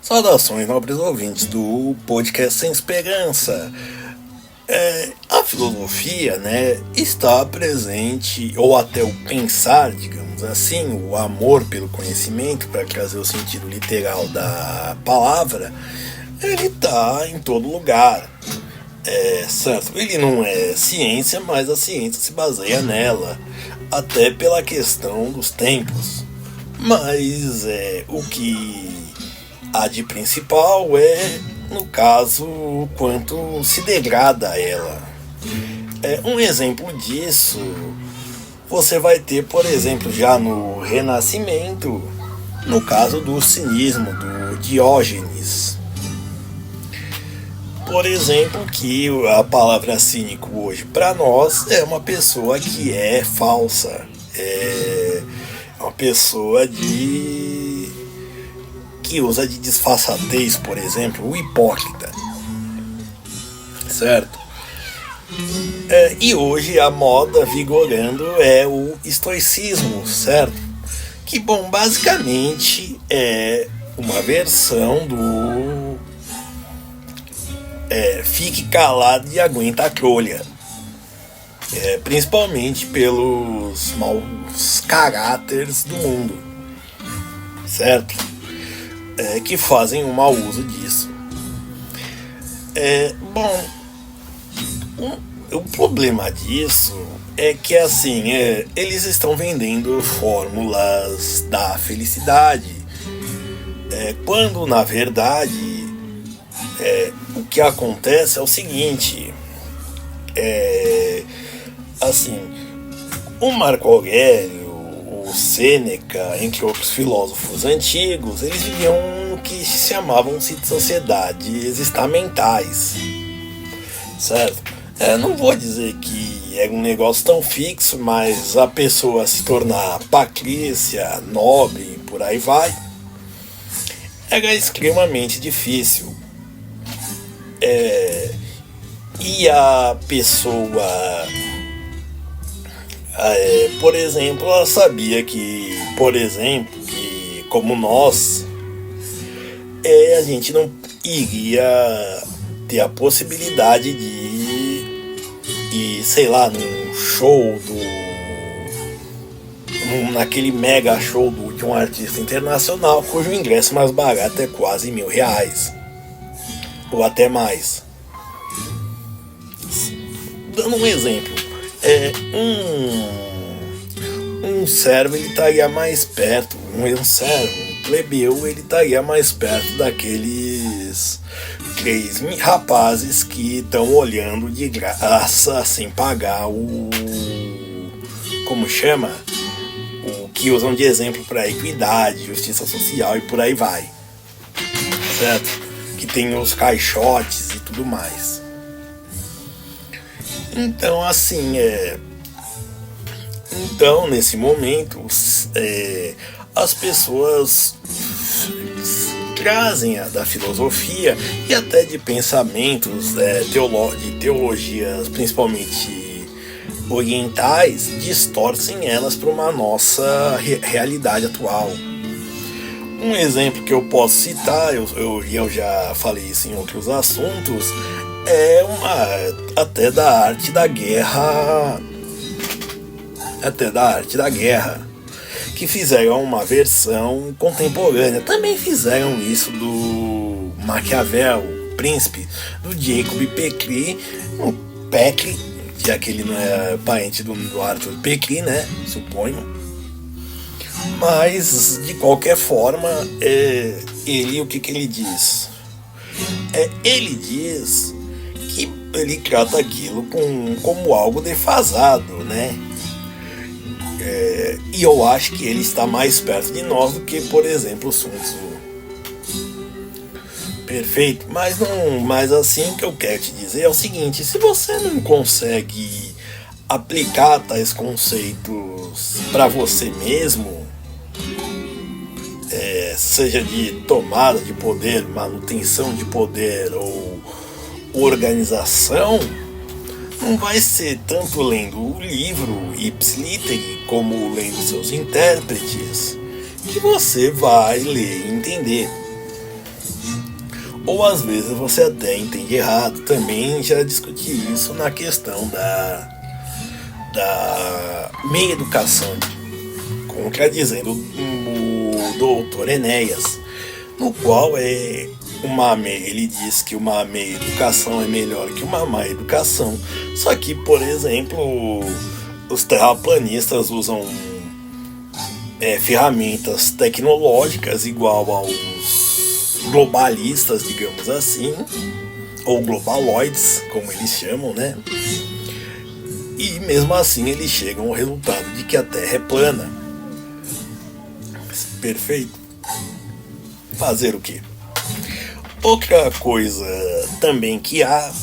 Saudações, nobres ouvintes do podcast Sem Esperança. A filosofia, está presente, ou até o pensar, digamos assim, o amor pelo conhecimento, para trazer o sentido literal da palavra, ele está em todo lugar. Certo? Ele não é ciência, mas a ciência se baseia nela, até pela questão dos tempos. Mas o que há de principal no caso, o quanto se degrada ela. Um exemplo disso você vai ter, por exemplo, já no Renascimento, no caso do cinismo, do Diógenes. Por exemplo, que a palavra cínico hoje para nós é uma pessoa que é falsa, é uma pessoa que usa de disfarçatez, por exemplo, o hipócrita, certo? E hoje a moda vigorando é o estoicismo, certo? Que, bom, basicamente é uma versão do fique calado e aguenta a trolha, principalmente pelos maus caráteres do mundo, certo? Que fazem um mau uso disso. O problema disso é que assim, eles estão vendendo fórmulas da felicidade, quando na verdade o que acontece é o seguinte, assim, o Marco Aurélio, o Sêneca, entre outros filósofos antigos, eles viviam o que se chamavam de sociedades estamentais, certo? Não vou dizer que é um negócio tão fixo, mas a pessoa se tornar patrícia, nobre, por aí vai, era extremamente difícil. E a pessoa, por exemplo, ela sabia que, por exemplo, que como nós, a gente não iria ter a possibilidade de ir, sei lá, num show naquele mega show de um artista internacional cujo ingresso mais barato é quase R$1.000 ou até mais. Dando um exemplo, um servo ele estaria mais perto, um plebeu ele estaria mais perto daqueles 3 rapazes que estão olhando de graça sem pagar como chama? O que usam de exemplo para equidade, justiça social e por aí vai, certo? Que tem os caixotes e tudo mais. Então, assim, então, nesse momento, as pessoas trazem da filosofia e até de pensamentos de teologias, principalmente orientais, distorcem elas para uma nossa realidade atual. Um exemplo que eu posso citar, eu já falei isso em outros assuntos, até da arte da guerra, que fizeram uma versão contemporânea. Também fizeram isso do Maquiavel, o príncipe, do Jacob Pecquely, já que ele não é parente do Arthur Pecquely, né, suponho. Mas, de qualquer forma, o que ele diz? Ele diz que ele trata aquilo como algo defasado, né? E eu acho que ele está mais perto de nós do que, por exemplo, o Sun Tzu. Perfeito? Mas assim, o que eu quero te dizer é o seguinte: se você não consegue aplicar tais conceitos para você mesmo, seja de tomada de poder, manutenção de poder ou organização, não vai ser tanto lendo o livro ipsis literi como lendo seus intérpretes que você vai ler e entender. Ou às vezes você até entende errado. Também já discuti isso na questão da meia educação, contradizendo o doutor Enéas, no qual ele diz que uma meia educação é melhor que uma má educação. Só que, por exemplo, os terraplanistas usam ferramentas tecnológicas igual aos globalistas, digamos assim, ou globaloides, como eles chamam, né? E mesmo assim eles chegam ao resultado de que a Terra é plana. Perfeito. Fazer o quê? Outra coisa também que há,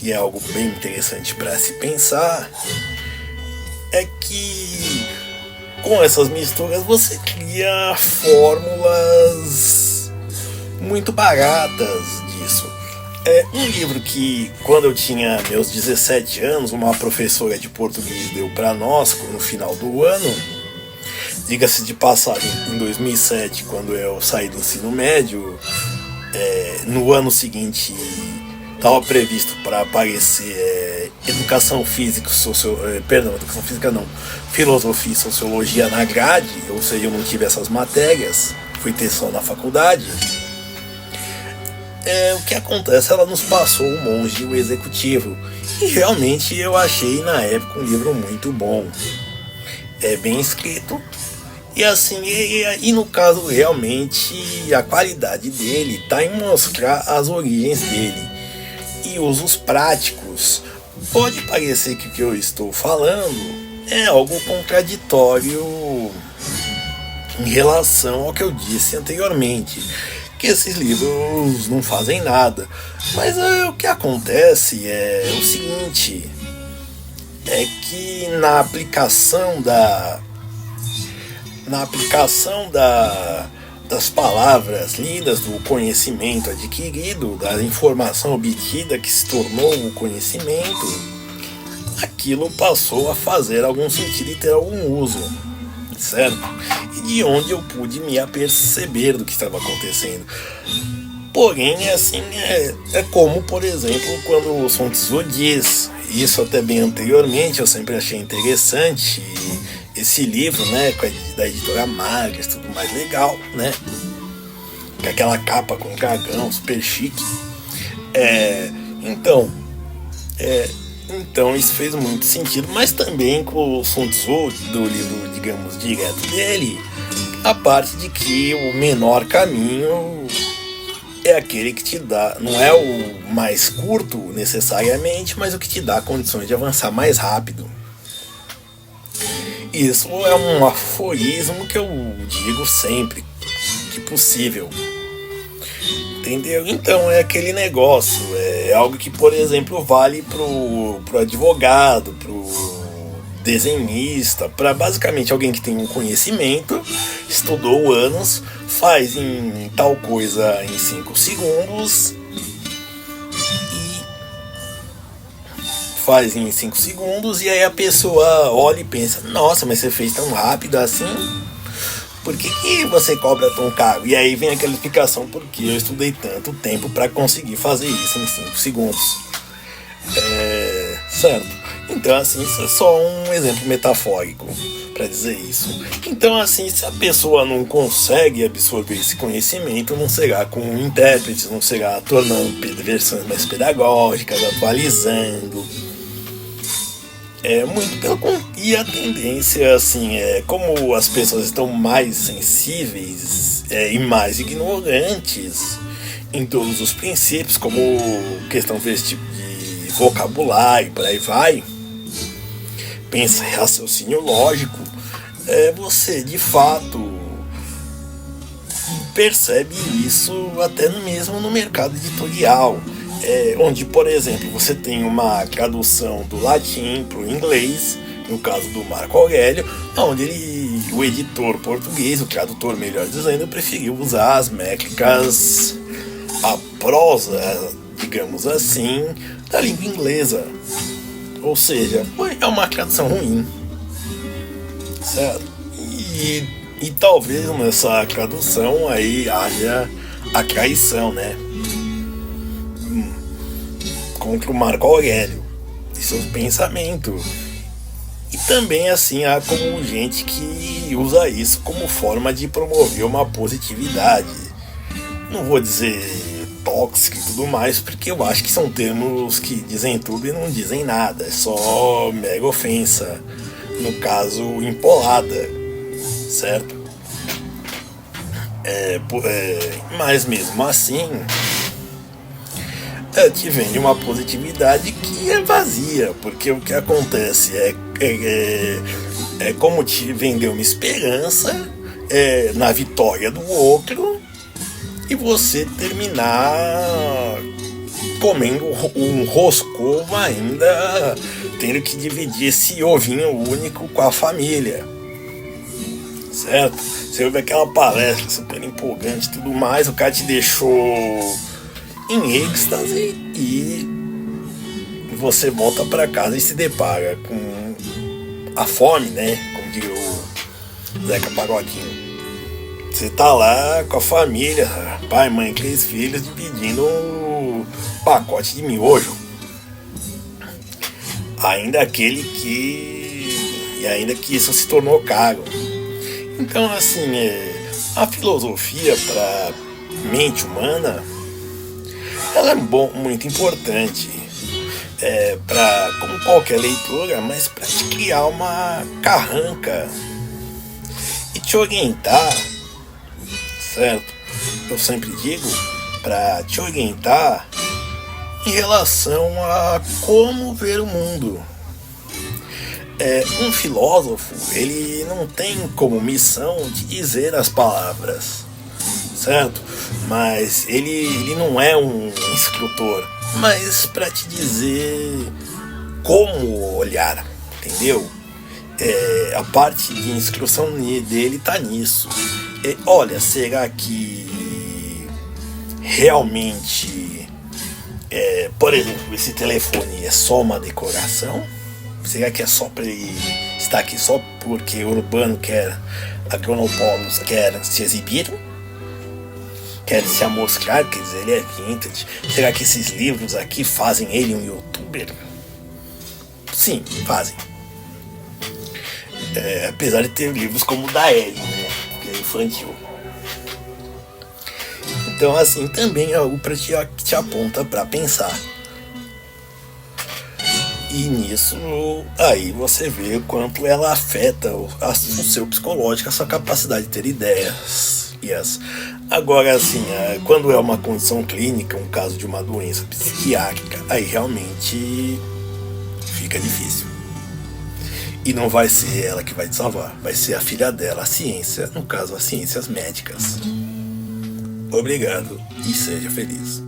e é algo bem interessante para se pensar, é que com essas misturas você cria fórmulas muito baratas disso. É um livro que, quando eu tinha meus 17 anos, uma professora de português deu para nós no final do ano. Diga-se de passagem, em 2007, quando eu saí do ensino médio, no ano seguinte estava previsto para aparecer educação física, educação física não, filosofia e sociologia na grade, ou seja, eu não tive essas matérias, fui ter só na faculdade. O que acontece, ela nos passou O Monge e o Executivo, e realmente eu achei na época um livro muito bom, bem escrito. E assim, e no caso realmente a qualidade dele está em mostrar as origens dele e usos práticos. Pode parecer que o que eu estou falando é algo contraditório em relação ao que eu disse anteriormente, que esses livros não fazem nada. Mas o que acontece é o seguinte, é que na aplicação das palavras lidas, do conhecimento adquirido, da informação obtida que se tornou o conhecimento, aquilo passou a fazer algum sentido e ter algum uso, certo? E de onde eu pude me aperceber do que estava acontecendo. Porém, assim, é como, por exemplo, quando o Sun Tzu diz, isso até bem anteriormente, eu sempre achei interessante esse livro, né, da editora Magres, tudo mais legal, né, com aquela capa com dragão, super chique. Então isso fez muito sentido, mas também com o Sun Tzu, do livro, digamos, direto dele, a parte de que o menor caminho é aquele que te dá, não é o mais curto necessariamente, mas o que te dá condições de avançar mais rápido. Isso é um aforismo que eu digo sempre que possível. Entendeu? Então é aquele negócio, é algo que, por exemplo, vale pro advogado, pro desenhista, para basicamente alguém que tem um conhecimento, estudou anos, faz em tal coisa em 5 segundos e aí a pessoa olha e pensa, nossa, mas você fez tão rápido assim? Por que você cobra tão caro? E aí vem aquela explicação, porque eu estudei tanto tempo para conseguir fazer isso em 5 segundos. Certo? Então, assim, isso é só um exemplo metafórico para dizer isso. Então, assim, se a pessoa não consegue absorver esse conhecimento, não será com intérpretes, não será tornando versões mais pedagógicas, atualizando. Muito pelo contrário. E a tendência, assim, como as pessoas estão mais sensíveis e mais ignorantes em todos os princípios, como questão desse tipo de vocabulário, por aí vai, pensa em raciocínio lógico, você de fato percebe isso até mesmo no mercado editorial. Onde, por exemplo, você tem uma tradução do latim para o inglês, no caso do Marco Aurélio, onde o editor português, o tradutor melhor dizendo, preferiu usar as métricas, a prosa, digamos assim, da língua inglesa. Ou seja, é uma tradução ruim, certo? E talvez nessa tradução aí haja a traição, né? Contra o Marco Aurélio e seus pensamentos. E também assim há como gente que usa isso como forma de promover uma positividade. Não vou dizer tóxico e tudo mais, porque eu acho que são termos que dizem tudo e não dizem nada. É só mega ofensa. No caso, empolada, certo? Mas mesmo assim, te vende uma positividade que é vazia, porque o que acontece é como te vender uma esperança na vitória do outro e você terminar comendo um roscovo ainda, tendo que dividir esse ovinho único com a família, certo? Você ouve aquela palestra super empolgante e tudo mais, o cara te deixou em êxtase e você volta pra casa e se depara com a fome, né? Como diria o Zeca Pagodinho. Você tá lá com a família, pai, mãe, 3 filhos, dividindo um pacote de miojo. Ainda que isso se tornou caro. Então, assim, a filosofia para mente humana, ela é muito importante, como qualquer leitura, mas para te criar uma carranca e te orientar, certo? Eu sempre digo, para te orientar em relação a como ver o mundo. Um filósofo, ele não tem como missão de dizer as palavras, certo? Mas ele não é um instrutor, mas para te dizer como olhar, entendeu? A parte de instrução dele tá nisso. Olha, será que realmente, por exemplo, esse telefone é só uma decoração? Será que é só para ele estar aqui só porque o Urbano quer, a Chronopolis quer se exibir? Quer se amostrar, quer dizer, ele é vintage? Será que esses livros aqui fazem ele um youtuber? Sim, fazem. Apesar de ter livros como o da Ellie, né? Que é infantil. Então, assim, também é algo para te aponta para pensar. E nisso, aí você vê o quanto ela afeta o seu psicológico, a sua capacidade de ter ideias. Agora, assim, quando é uma condição clínica, um caso de uma doença psiquiátrica, aí realmente fica difícil. E não vai ser ela que vai te salvar, vai ser a filha dela, a ciência, no caso, as ciências médicas. Obrigado e seja feliz.